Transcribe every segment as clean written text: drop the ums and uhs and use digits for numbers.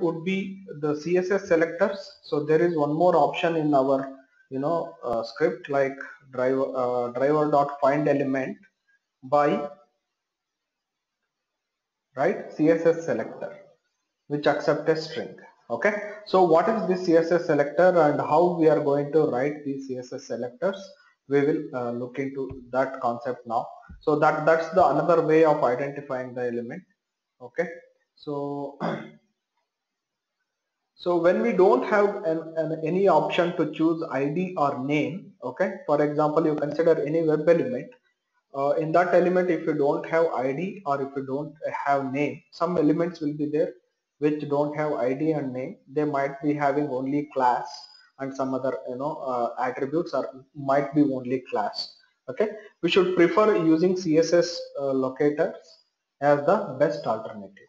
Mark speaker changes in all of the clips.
Speaker 1: would be the CSS selectors. So there is one more option in our script, like driver dot find element by CSS selector, which accept a string. Okay, so what is this CSS selector and how we are going to write these CSS selectors? We will look into that concept now. So that's the another way of identifying the element. Okay, so so when we don't have any option to choose ID or name, okay, for example, you consider any web element. In that element, if you don't have ID or if you don't have name, some elements will be there which don't have ID and name. They might be having only class and some other attributes, or might be only class. Okay, we should prefer using CSS locators as the best alternative.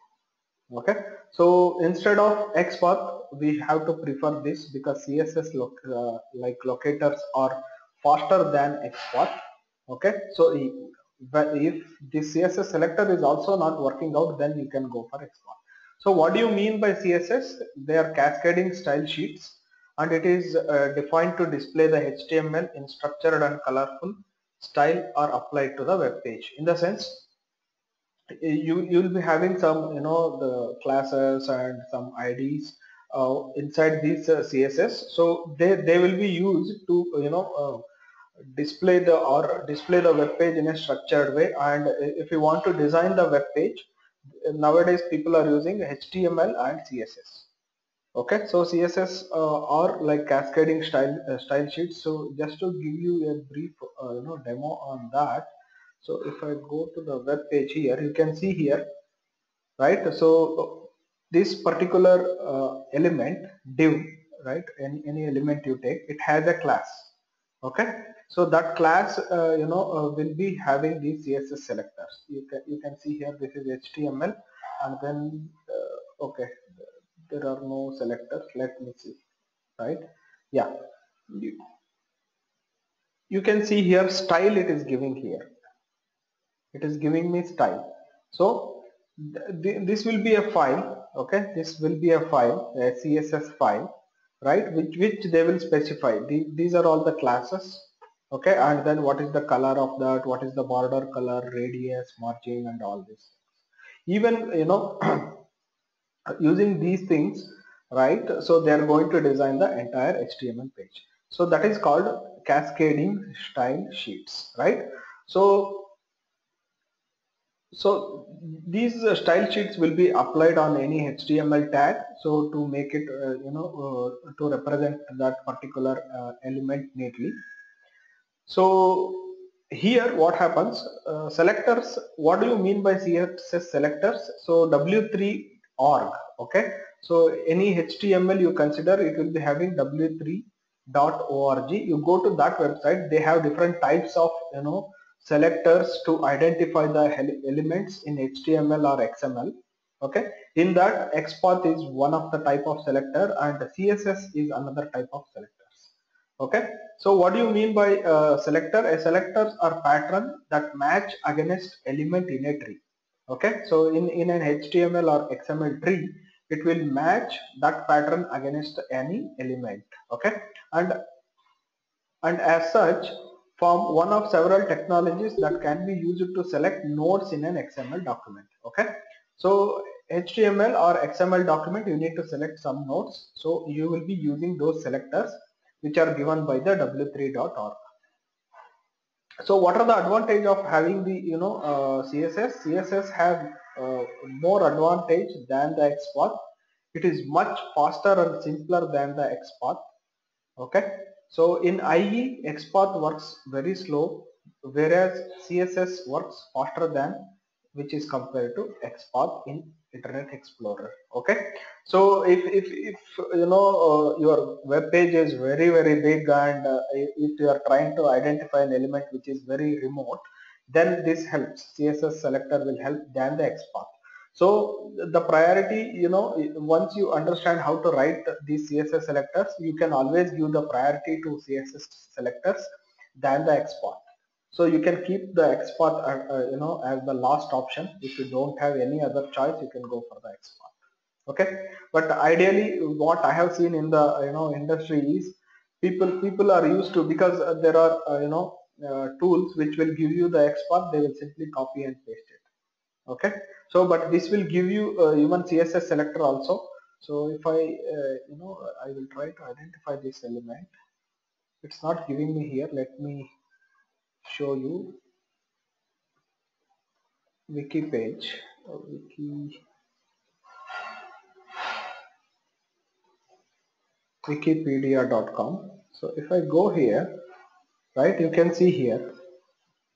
Speaker 1: Okay, so instead of XPath, we have to prefer this because CSS locators are faster than XPath. Okay, so if this CSS selector is also not working out, then you can go for XPath. So what do you mean by CSS? They are cascading style sheets, and it is defined to display the HTML in structured and colorful style are applied to the web page. In the sense, you'll be having some the classes and some IDs inside these CSS. So they will be used to display the web page in a structured way. And if you want to design the web page, nowadays people are using HTML and CSS. Okay, so CSS are like cascading style sheets. So just to give you a brief demo on that. So if I go to the web page here, you can see here, right? So this particular element div, right? Any element you take, it has a class. Okay, so that class will be having these CSS selectors. You can see here, this is HTML, and then okay, there are no selectors. Let me see, right? Yeah, you can see here style it is giving here. It is giving me style. So this will be a file. Okay, this will be a file, a CSS file, right, which they will specify. These are all the classes. Okay, and then what is the color of that, what is the border color, radius, margin, and all this. Even using these things, right, so they are going to design the entire HTML page. So that is called cascading style sheets, right? So these style sheets will be applied on any HTML tag, so to make it to represent that particular element neatly. So here what happens, selectors, what do you mean by CSS selectors? So w3 org. Okay, so any HTML you consider, it will be having w3.org. you go to that website, they have different types of selectors to identify the elements in HTML or XML. Okay, in that XPath is one of the type of selector and CSS is another type of selectors. Okay, so what do you mean by selector? A selectors are pattern that match against element in a tree. Okay, so in an HTML or XML tree, it will match that pattern against any element. Okay, and as such form one of several technologies that can be used to select nodes in an XML document. Okay, so HTML or XML document, you need to select some nodes, so you will be using those selectors which are given by the w3.org. So what are the advantage of having the CSS? CSS have more advantage than the XPath. It is much faster and simpler than the XPath. Okay, so in IE, XPath works very slow, whereas CSS works faster than, which is compared to XPath in Internet Explorer. Okay, so if your web page is very big, and if you are trying to identify an element which is very remote, then this helps. CSS selector will help than the XPath. So the priority, once you understand how to write these CSS selectors, you can always give the priority to CSS selectors than the XPath. So you can keep the XPath as the last option. If you don't have any other choice, you can go for the XPath. Okay, but ideally what I have seen in the industry is people are used to, because there are tools which will give you the XPath, they will simply copy and paste it. Okay, so but this will give you even CSS selector also. So if I I will try to identify this element. It's not giving me here. Let me show you wiki page. Wikipedia.com. So if I go here, right, you can see here,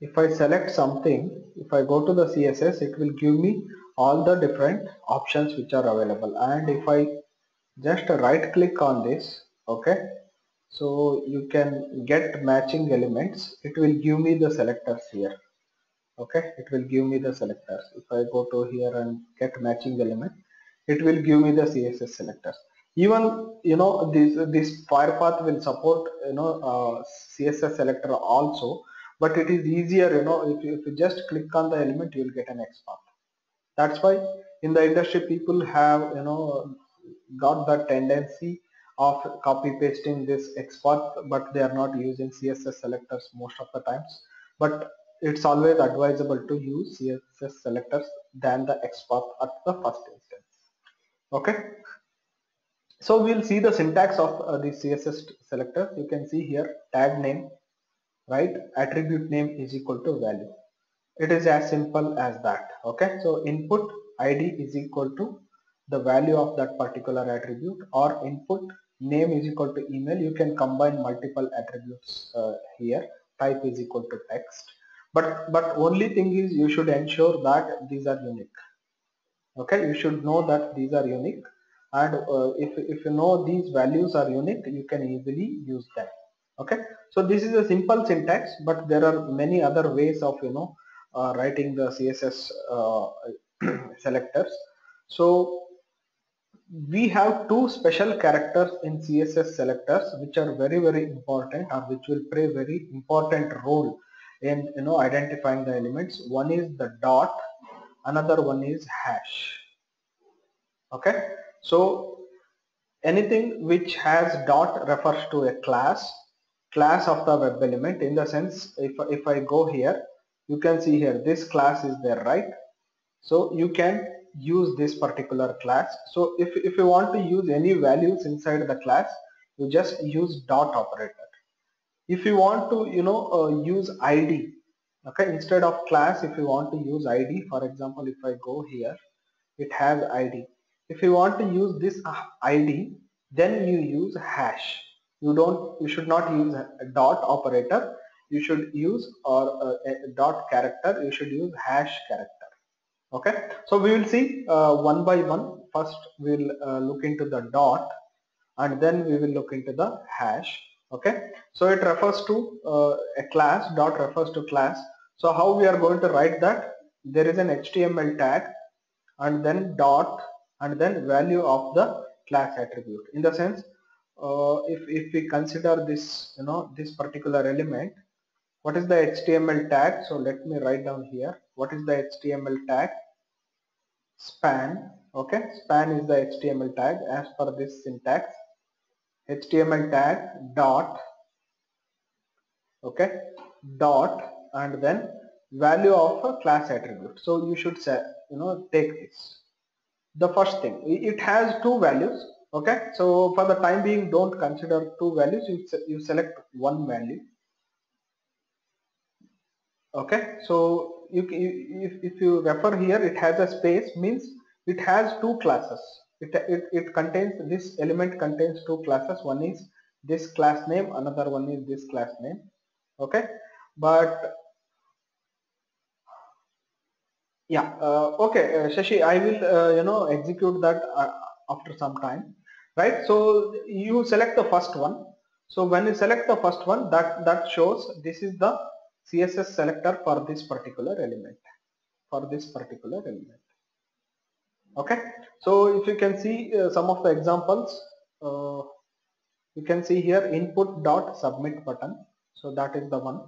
Speaker 1: if I select something, if I go to the CSS, it will give me all the different options which are available. And if I just right click on this, okay, so you can get matching elements. It will give me the selectors here. Okay, it will give me the selectors. If I go to here and get matching element, it will give me the CSS selectors. Even this Firepath will support CSS selector also, but it is easier, if you just click on the element, you will get an XPath. That's why in the industry people have got the tendency of copy pasting this XPath, but they are not using CSS selectors most of the times. But it's always advisable to use CSS selectors than the XPath at the first instance. Okay, so we'll see the syntax of the CSS selector. You can see here tag name, right? Attribute name is equal to value. It is as simple as that. Okay, so input ID is equal to the value of that particular attribute, or input name is equal to email. You can combine multiple attributes here. Type is equal to text, but only thing is you should ensure that these are unique. Okay, you should know that these are unique, and if you know these values are unique, you can easily use them. Okay, so this is a simple syntax, but there are many other ways of writing the CSS selectors. So we have two special characters in CSS selectors which are very important, or which will play very important role in identifying the elements. One is the dot, another one is hash. Okay, so anything which has dot refers to a class of the web element. In the sense, if I go here, you can see here this class is there, right? So you can use this particular class. So if you want to use any values inside the class, you just use dot operator. If you want to use ID, okay, instead of class, if you want to use ID, for example, if I go here, it has ID. If you want to use this ID, then you use hash. You should not use a dot operator. You should use, or a dot character, you should use hash character. Okay, so we will see one by one. First we will look into the dot, and then we will look into the hash. Okay, so it refers to a class. Dot refers to class. So how we are going to write that? There is an HTML tag, and then dot, and then value of the class attribute. In the sense, if we consider this this particular element, what is the HTML tag? So let me write down here. What is the HTML tag? Span. Okay, span is the HTML tag as per this syntax. HTML tag dot, okay, dot, and then value of a class attribute. So you should say, take this. The first thing, it has two values. Okay, so for the time being, don't consider two values. You select one value. Okay, so if you refer here, it has a space, means it has two classes. It contains, this element contains two classes. One is this class name, another one is this class name. Okay, but yeah, okay, Shashi, I will execute that after some time, right? So you select the first one. So when you select the first one, that shows this is the CSS selector for this particular element, okay. So if you can see some of the examples, uh, you can see here input dot submit button. So that is the one,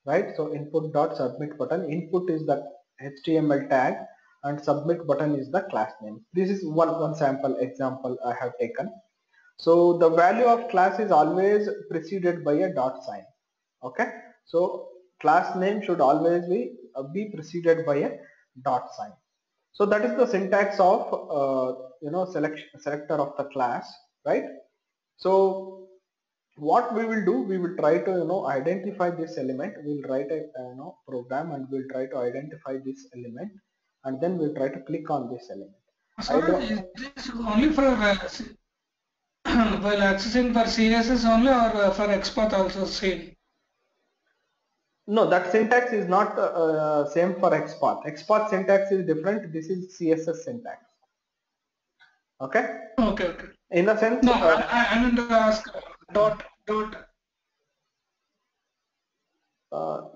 Speaker 1: right? So input dot submit button, input is the HTML tag, and submit button is the class name. This is one sample example I have taken. So the value of class is always preceded by a dot sign. Okay, so class name should always be preceded by a dot sign. So that is the syntax of selector of the class, right? So what we will do, we will try to identify this element. We'll write a program and we'll try to identify this element, and then we'll try to click on this element.
Speaker 2: Sir, is this only for while accessing for CSS only, or for XPath also same?
Speaker 1: No, that syntax is not same for XPath. XPath syntax is different. This is CSS syntax. Okay.
Speaker 2: Okay, okay.
Speaker 1: In a sense.
Speaker 2: No, I meant to ask dot.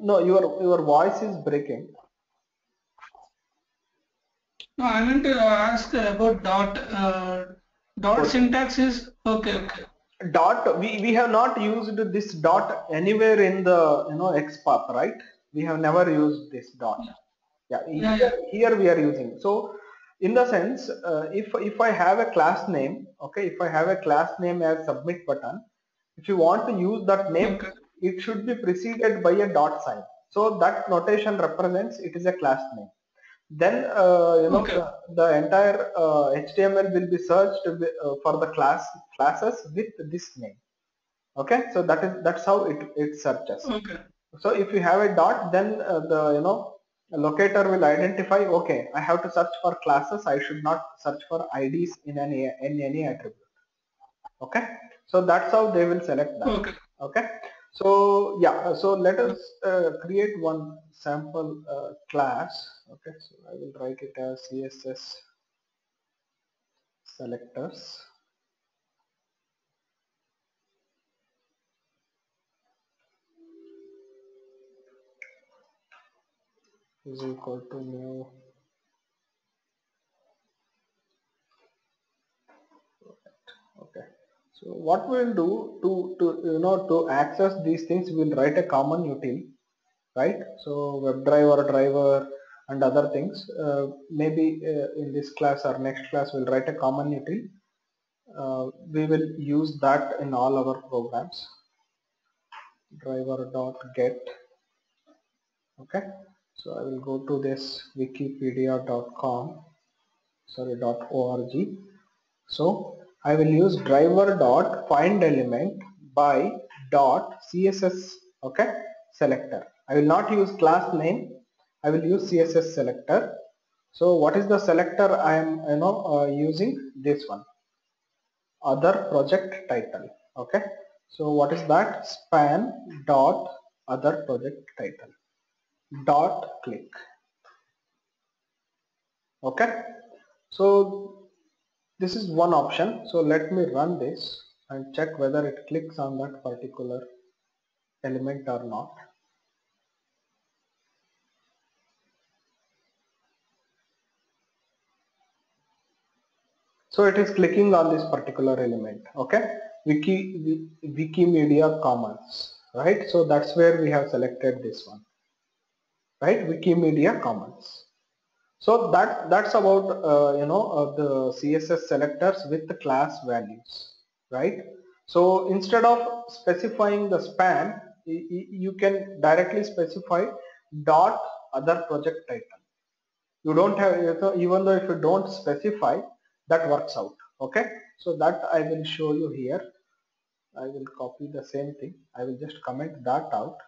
Speaker 1: No, your voice is breaking.
Speaker 2: No, I meant to ask about dot. Dot
Speaker 1: Okay.
Speaker 2: syntax is okay.
Speaker 1: Dot, we have not used this dot anywhere in the XPath, right? We have never used this dot. Here we are using. So in the sense, if I have a class name, okay, if I have a class name as submit button, if you want to use that name,
Speaker 2: Okay.
Speaker 1: it should be preceded by a dot sign. So that notation represents it is a class name. Then the entire HTML will be searched for the classes with this name. Okay, so that's how it searches.
Speaker 2: Okay.
Speaker 1: So if you have a dot, then the locator will identify, okay, I have to search for classes, I should not search for IDs in any attribute. Okay, so that's how they will select that. Okay, so yeah, so let us create one sample class. Okay, so I will write it as CSS selectors. Is equal to new. Okay, so what we'll do to access these things, we'll write a common util, right? So WebDriver and other things, maybe in this class or next class we'll write a common util. We will use that in all our programs. Driver.get. Okay, so I will go to this wikipedia.com, sorry, .org. So I will use driver.findElement by .css, okay, selector. I will not use class name, I will use CSS selector. So what is the selector I am using? This one, other project title. Okay, so what is that? Span dot other project title dot click. Okay, so this is one option. So let me run this and check whether it clicks on that particular element or not. So it is clicking on this particular element. Okay, Wikimedia Commons, right? So that's where we have selected this one, right? Wikimedia Commons. So that's about the CSS selectors with the class values, right? So instead of specifying the span, you can directly specify dot other project title. You don't have, even though if you don't specify, that works out. Okay, so that I will show you here. I will copy the same thing. I will just comment that out,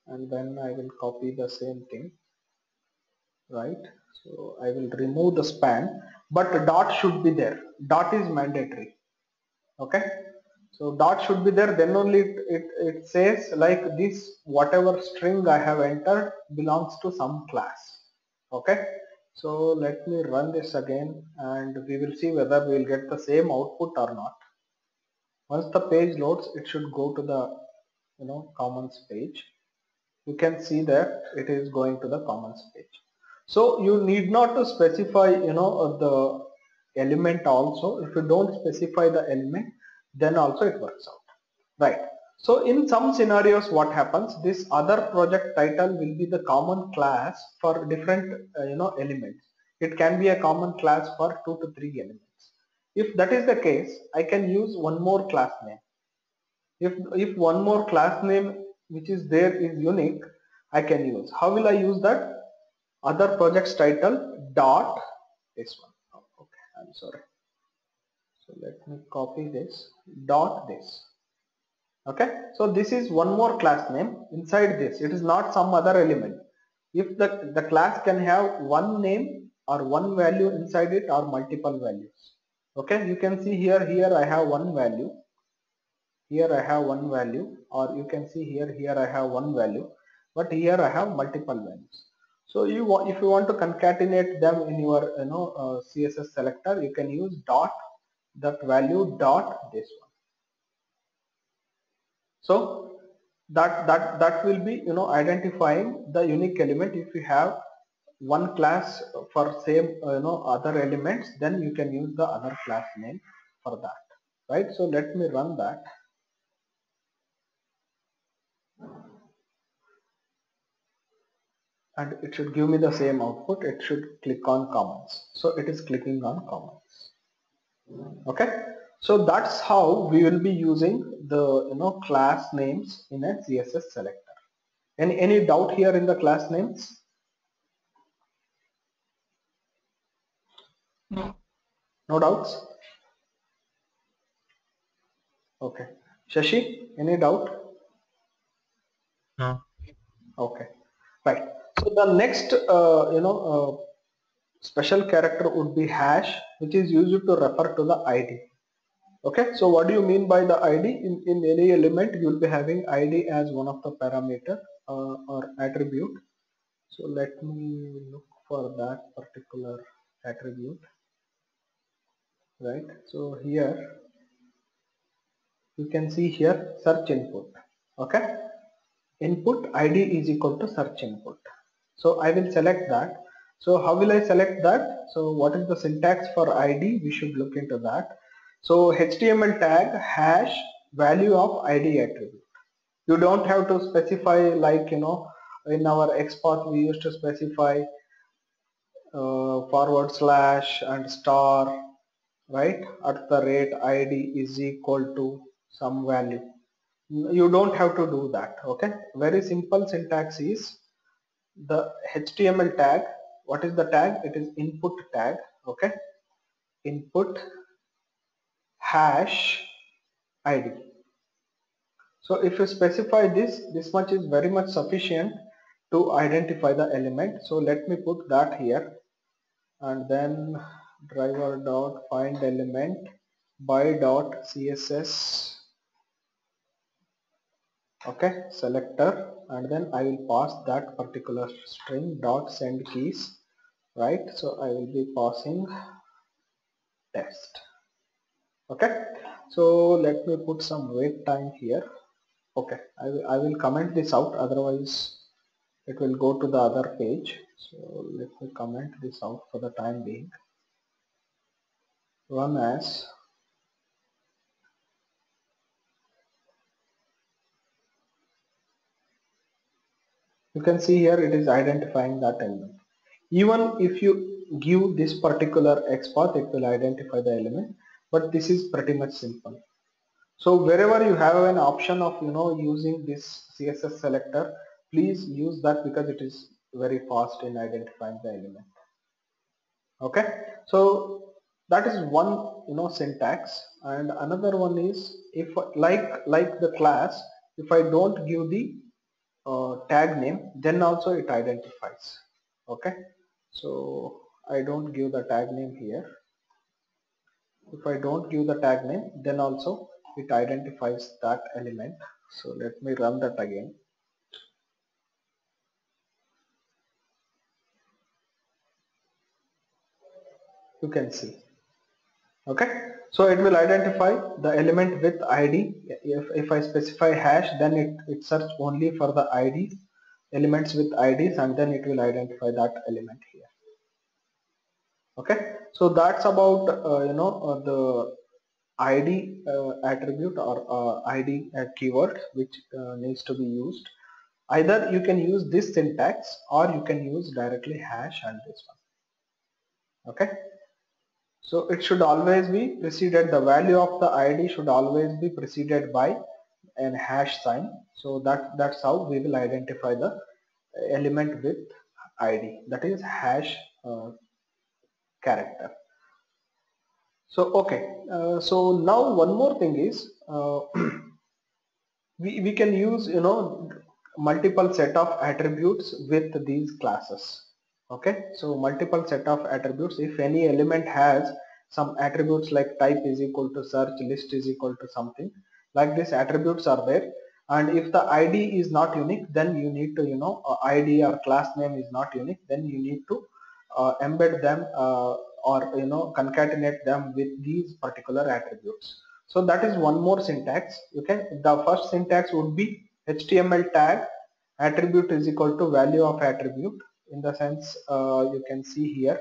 Speaker 1: and then I will copy the same thing, right? So I will remove the span, but dot should be there. Dot is mandatory. Okay, so dot should be there, then only it says like this, whatever string I have entered belongs to some class. Okay, so let me run this again and we will see whether we will get the same output or not. Once the page loads, it should go to the commons page. You can see that it is going to the commons page. So you need not to specify the element also. If you don't specify the element, then also it works out, right? So in some scenarios what happens, this other project title will be the common class for different elements. it can be a common class for 2 to 3 elements. If that is the case, I can use one more class name. If one more class name which is there is unique, I can use. How will I use that? Other projects title dot this one. Oh, okay, I'm sorry. So let me copy this dot this. Okay, so this is one more class name inside this. It is not some other element. If the class can have one name or one value inside it or multiple values. Okay, you can see here I have one value, here I have one value, or you can see here I have one value, but here I have multiple values. So if you want to concatenate them in your CSS selector, you can use dot that value dot this one. So that will be identifying the unique element. If you have one class for same other elements, then you can use the other class name for that, right? So let me run that. And it should give me the same output. It should click on comments. So it is clicking on comments. Okay, so that's how we will be using the class names in a CSS selector. Any doubt here in the class names?
Speaker 2: No.
Speaker 1: No doubts? Okay. Shashi, any doubt?
Speaker 3: No.
Speaker 1: Okay, right. So the next special character would be hash, which is used to refer to the ID. Okay, so what do you mean by the ID? In any element you will be having ID as one of the parameter or attribute. So let me look for that particular attribute, right? So here you can see here search input. Okay, input ID is equal to search input. So I will select that. So how will I select that? So what is the syntax for ID? We should look into that. So HTML tag hash value of ID attribute. You don't have to specify like in our XPath we used to specify / and star, right, at the rate ID is equal to some value. You don't have to do that. Okay, very simple syntax is the HTML tag. What is the tag? It is input tag. Okay, input hash ID. So if you specify this much is very much sufficient to identify the element. So let me put that here, and then driver dot find element by dot CSS, okay, selector, and then I will pass that particular string dot send keys, right? So I will be passing test. Okay, so let me put some wait time here. Okay, I will comment this out, otherwise it will go to the other page. So let me comment this out for the time being. Run as you can see here it is identifying that element. Even if you give this particular XPath, it will identify the element, but this is pretty much simple. So wherever you have an option of using this CSS selector, please use that because it is very fast in identifying the element. Okay, so that is one syntax, and another one is if like the class, if I don't give the tag name, then also it identifies. Okay, so I don't give the tag name here. If I don't give the tag name, then also it identifies that element. So let me run that again. You can see. Okay, so it will identify the element with ID. If I specify hash, then it search only for the IDs, elements with IDs, and then it will identify that element here. Okay, so that's about the ID attribute or ID keyword which needs to be used. Either you can use this syntax or you can use directly hash and this one. Okay, so it should always be preceded, the value of the ID should always be preceded by an hash sign. So that's how we will identify the element with ID, that is hash character. So okay, so now one more thing is we can use multiple set of attributes with these classes. Okay, so multiple set of attributes, if any element has some attributes like type is equal to search, list is equal to something like this, attributes are there, and if the id is not unique, then you need to id or class name is not unique, then you need to embed them or concatenate them with these particular attributes. So that is one more syntax. Okay, the first syntax would be HTML tag attribute is equal to value of attribute, in the sense you can see here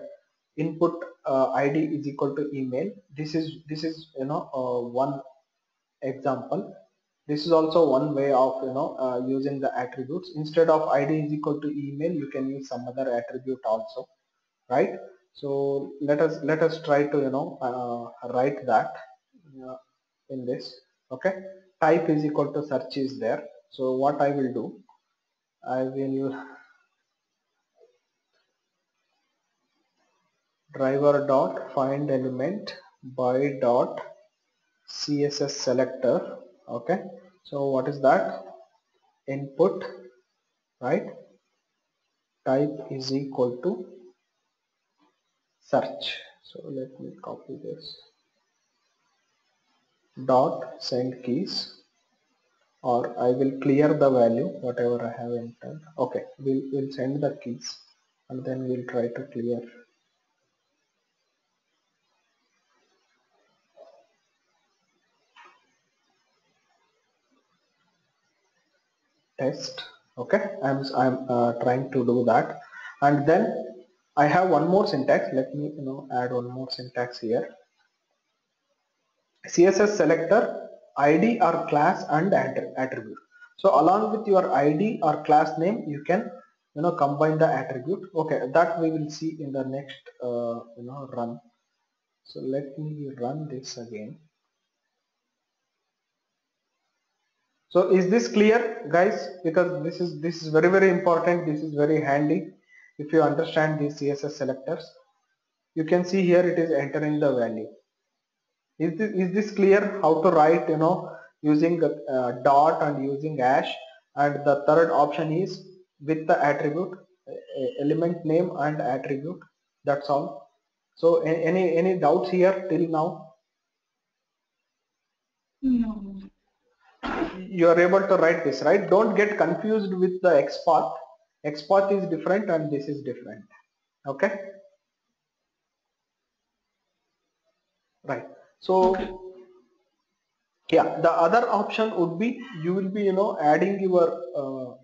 Speaker 1: input id is equal to email. This is one example. This is also one way of using the attributes. Instead of id is equal to email, you can use some other attribute also, right? So let us try to write that uh, in this. Okay, type is equal to search is there. So what I will do, I will use driver dot find element by dot css selector. Okay, so what is that? Input, right? Type is equal to search. So let me copy this. Dot send keys, or I will clear the value whatever I have entered. Okay, we'll send the keys and then we'll try to clear test. Okay, I'm trying to do that, and then I have one more syntax. Let me add one more syntax here. CSS selector id or class and attribute. So along with your id or class name, you can combine the attribute. Okay, that we will see in the next run. So let me run this again. So is this clear, guys? Because this is very important, this is very handy. If you understand these CSS selectors, you can see here it is entering the value. Is this clear how to write using dot and using hash, and the third option is with the attribute element name and attribute, that's all. So any doubts here till now?
Speaker 2: No.
Speaker 1: You are able to write this, right? Don't get confused with the XPath. XPath is different and this is different. Okay, right. So
Speaker 2: Okay.
Speaker 1: yeah, the other option would be you will be adding your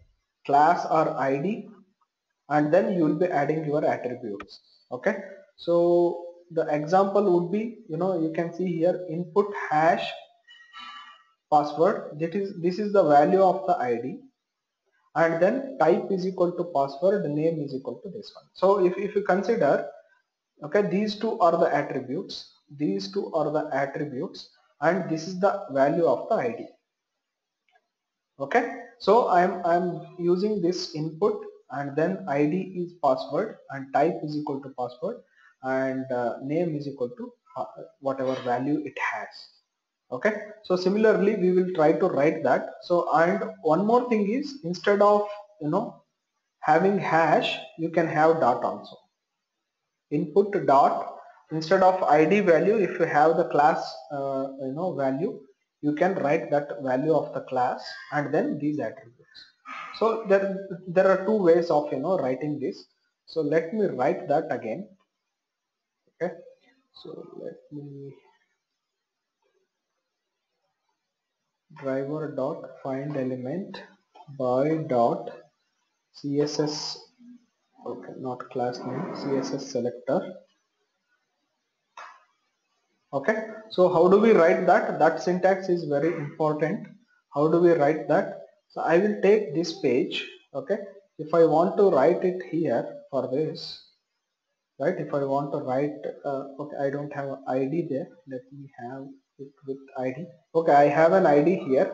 Speaker 1: class or id, and then you will be adding your attributes. Okay, so the example would be you can see here input hash password, this is the value of the id, and then type is equal to password, name is equal to this one. So if you consider, okay, these two are the attributes, these two are the attributes, and this is the value of the id. Okay, so I'm using this input, and then id is password and type is equal to password, and name is equal to whatever value it has. Okay, so similarly we will try to write that. So, and one more thing is, instead of having hash, you can have dot also. Input dot, instead of id value, if you have the class value, you can write that value of the class and then these attributes. So there are two ways of writing this. So let me write that again. Okay, so let me driver dot find element by dot css, okay, not class name, css selector. Okay, so how do we write that syntax is very important. How do we write that? So I will take this page. Okay, if I want to write it here for this, right? If I want to write, okay, I don't have an ID there. Let me have it with ID. Okay, I have an ID here.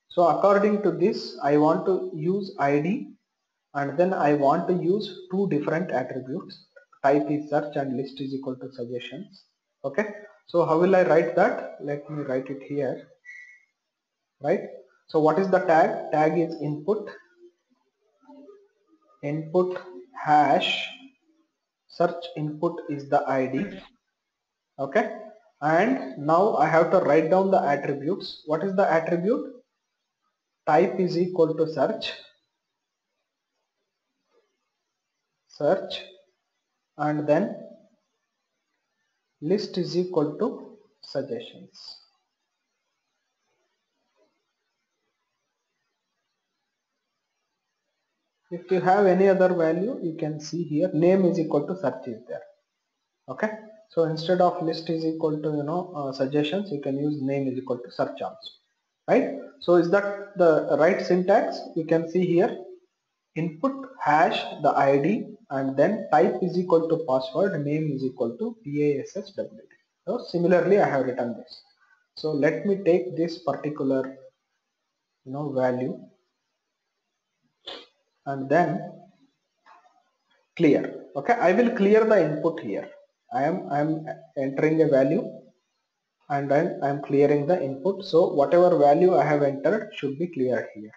Speaker 1: So according to this, I want to use ID, and then I want to use two different attributes. Type is search and list is equal to suggestions. Okay. So how will I write that? Let me write it here. Right. So what is the tag? Tag is input hash search input is the ID. Okay. And now I have to write down the attributes. What is the attribute? Type is equal to search, and then list is equal to suggestions. If you have any other value, you can see here name is equal to search is there. Okay. So instead of list is equal to suggestions, you can use name is equal to search also. Right. So is that the right syntax? You can see here input hash the ID, and then type is equal to password, name is equal to PASSWD. So similarly I have written this. So let me take this particular value and then clear. Okay, I will clear the input here. I am entering a value and then I am clearing the input. So whatever value I have entered should be cleared here.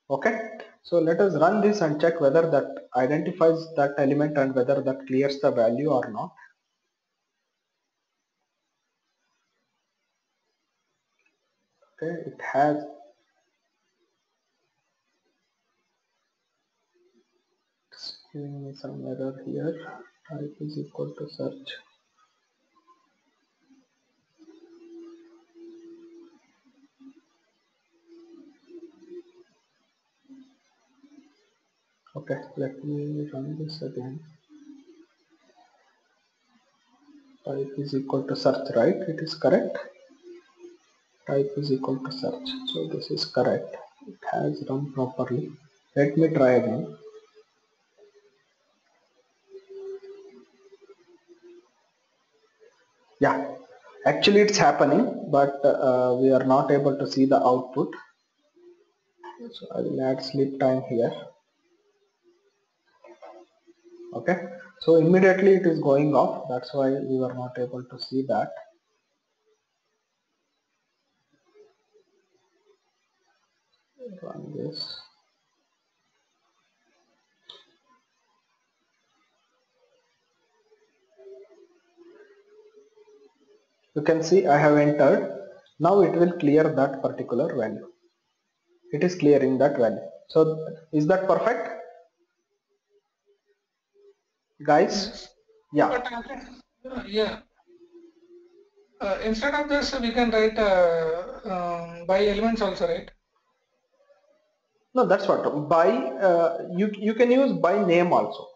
Speaker 1: Okay, so let us run this and check whether that identifies that element and whether that clears the value or not. Okay, it has. It's giving me some error here. Type is equal to search. Okay, let me run this again. Type is equal to search, right? It is correct. Type is equal to search. So this is correct. It has run properly. Let me try again. Yeah, actually it's happening, but we are not able to see the output. So I will add sleep time here. Okay, so immediately it is going off. That's why we were not able to see that. Run this. You can see I have entered. Now it will clear that particular value. It is clearing that value. So is that perfect, guys?
Speaker 2: Yes.
Speaker 1: Yeah.
Speaker 2: But yeah. Instead of this, we can write by elements also, right?
Speaker 1: No, that's what by you can use by name also.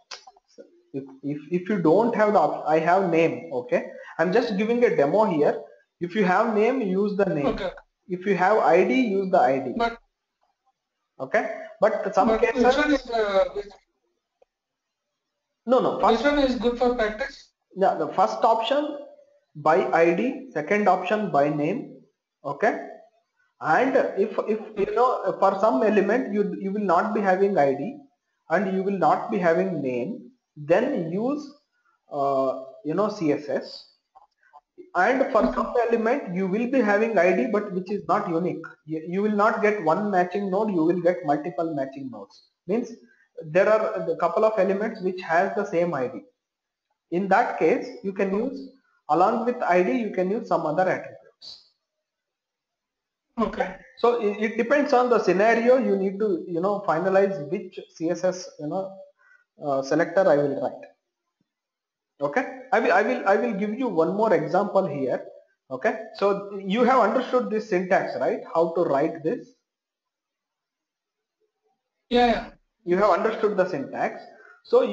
Speaker 1: If you don't have the I have name. Okay, I'm just giving a demo here. If you have name, use the name.
Speaker 2: Okay.
Speaker 1: If you have ID, use the ID.
Speaker 2: But
Speaker 1: okay, but some cases.
Speaker 2: Which one is
Speaker 1: no.
Speaker 2: Which one is good for practice?
Speaker 1: Yeah, the first option by ID, second option by name. Okay, and if for some element you will not be having ID and you will not be having name, then use CSS. And for some element you will be having ID but which is not unique. You will not get one matching node, you will get multiple matching nodes. Means there are a couple of elements which has the same ID. In that case you can use, along with ID you can use some other attributes.
Speaker 2: Okay.
Speaker 1: So it depends on the scenario. You need to finalize which CSS selector I will write. Okay, I will give you one more example here. Okay, so you have understood this syntax, right? How to write this?
Speaker 2: Yeah.
Speaker 1: You have understood the syntax. So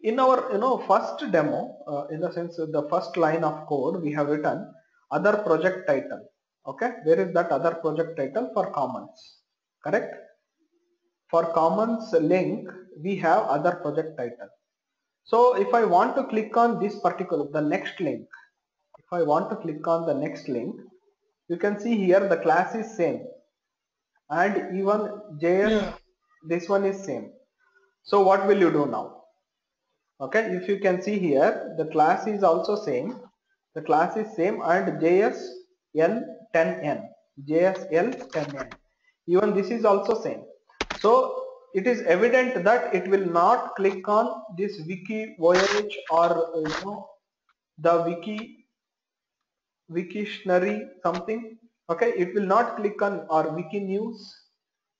Speaker 1: in our first demo, in the sense of the first line of code, we have written other project title. Okay, where is that other project title? For commons, correct? For commons link we have other project title. So if I want to click on this particular, the next link, if I want to click on the next link, you can see here the class is same, and even JS,
Speaker 2: Yeah.
Speaker 1: this one is same. So what will you do now? Okay, if you can see here, the class is also same, the class is same, and JSL10N, JSL10N, even this is also same. So it is evident that it will not click on this wiki voyage or the Wiktionary something. Okay, it will not click on, or wiki news,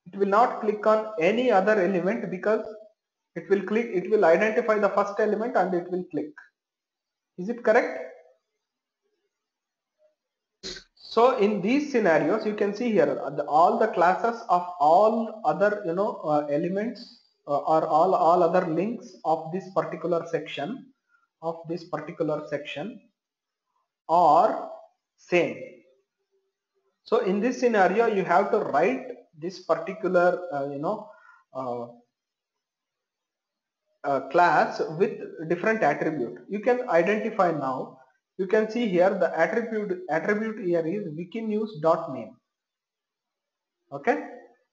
Speaker 1: it will not click on any other element, because it will identify the first element and it will click. Is it correct? So in these scenarios, you can see here all the classes of all other elements or all other links of this particular section are same. So in this scenario, you have to write this particular class with different attribute. You can identify now. You can see here the attribute here is wikinews.name. Okay,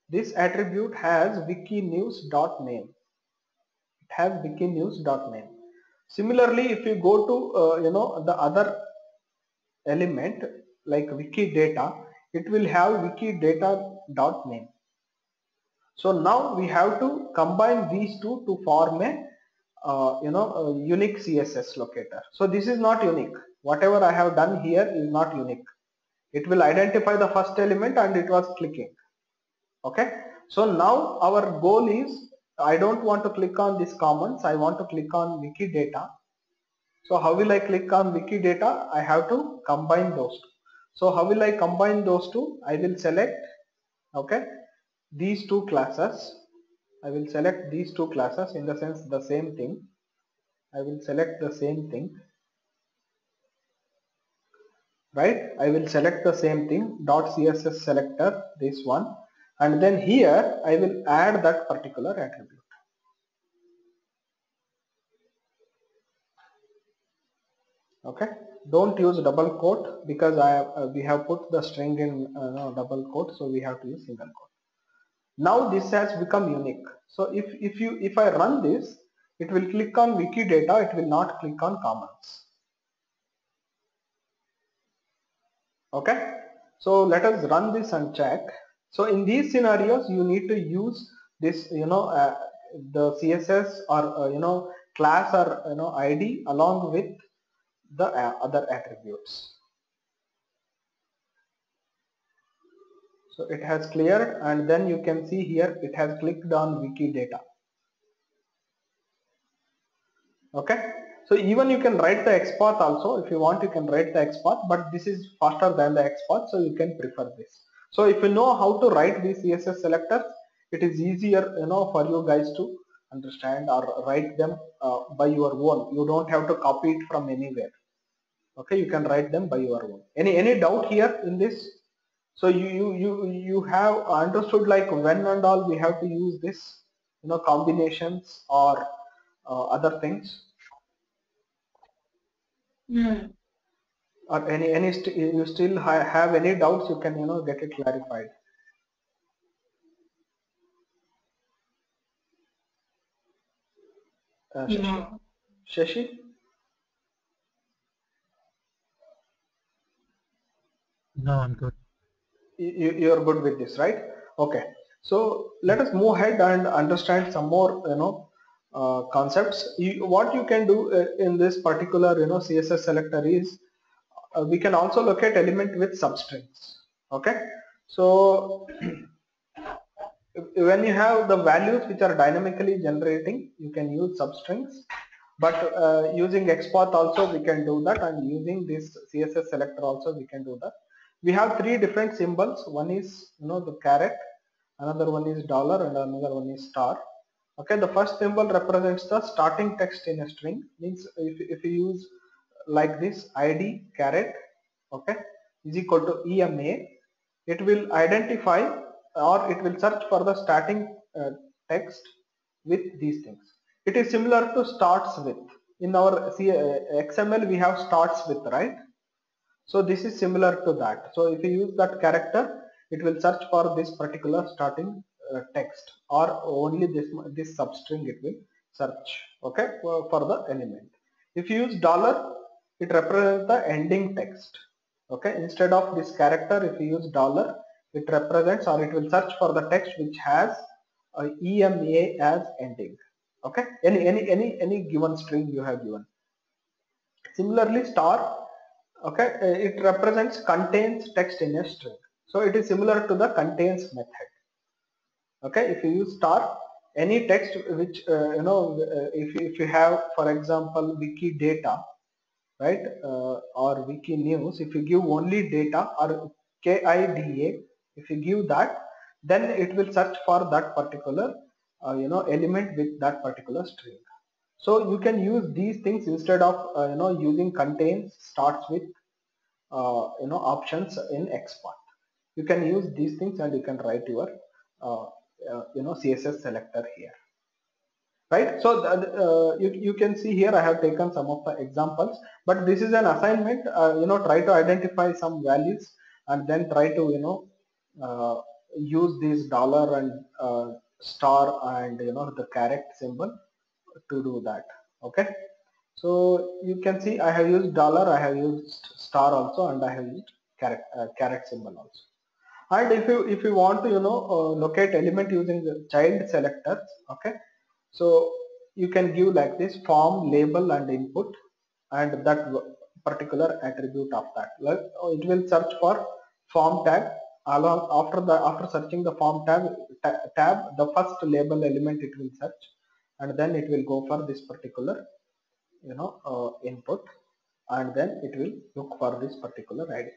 Speaker 1: this attribute has wikinews.name. It has wikinews.name. Similarly, if you go to the other element like wikidata, it will have wikidata.name. So now we have to combine these two to form a unique CSS locator. So this is not unique. Whatever I have done here is not unique. It will identify the first element and it was clicking. Okay. So now our goal is, I don't want to click on this commons. I want to click on Wikidata. So how will I click on Wikidata? I have to combine those two. So how will I combine those two? I will select, okay, these two classes. I will select these two classes, in the sense the same thing. I will select the same thing, right? I will select the same thing, .css selector, this one, and then here I will add that particular attribute. Okay, don't use double quote, because we have put the string in double quote, so we have to use single quote. Now this has become unique. So if I run this, it will click on Wikidata, it will not click on commons. Okay, so let us run this and check. So in these scenarios, you need to use this the CSS or class or ID along with the other attributes. So it has cleared, and then you can see here it has clicked on Wikidata. Okay, so even you can write the XPath also. If you want, you can write the XPath, but this is faster than the XPath, so you can prefer this. So if you know how to write these CSS selectors, it is easier for you guys to understand or write them by your own. You don't have to copy it from anywhere. Okay, you can write them by your own. Any doubt here in this? So you have understood like when and all we have to use this combinations or other things?
Speaker 2: Yeah.
Speaker 1: Or you still have any doubts, you can get it clarified. Shashi?
Speaker 2: No.
Speaker 1: Shashi?
Speaker 3: No, I'm good.
Speaker 1: You're good with this, right? Okay, so let us move ahead and understand some more concepts. What you can do in this particular CSS selector is we can also locate element with substrings. Okay, so when you have the values which are dynamically generating, you can use substrings, but using XPath also we can do that, and using this CSS selector also we can do that. We have three different symbols. One is the caret, another one is dollar, and another one is star. Okay, the first symbol represents the starting text in a string. Means if you use like this ID caret, okay, is equal to EMA, it will identify or it will search for the starting text with these things. it is similar to starts with. In our XML we have starts with, right? So this is similar to that. So if you use that character, it will search for this particular starting text, or only this substring it will search, okay, for the element. If you use dollar, it represents the ending text, okay. Instead of this character, if you use dollar, it represents, or it will search for the text which has EMA as ending, okay. Any given string you have given. Similarly, star, okay, it represents contains text in a string. So it is similar to the contains method, okay. If you use star, any text which if you have, for example, wiki data, right, or wiki news, if you give only data or KIDA, if you give that, then it will search for that particular element with that particular string. So you can use these things instead of using contains, starts with options in XPath. You can use these things and you can write your CSS selector here, right? So you can see here I have taken some of the examples, but this is an assignment. Try to identify some values and then try to use these dollar and star and the caret symbol to do that, okay. So you can see I have used dollar, I have used star also, and I have used caret symbol also. And if you want to locate element using the child selectors, okay, so you can give like this form, label, and input, and that particular attribute of that. Like, it will search for form tag. Along after searching the form tab, the first label element it will search, and then it will go for this particular input, and then it will look for this particular ID.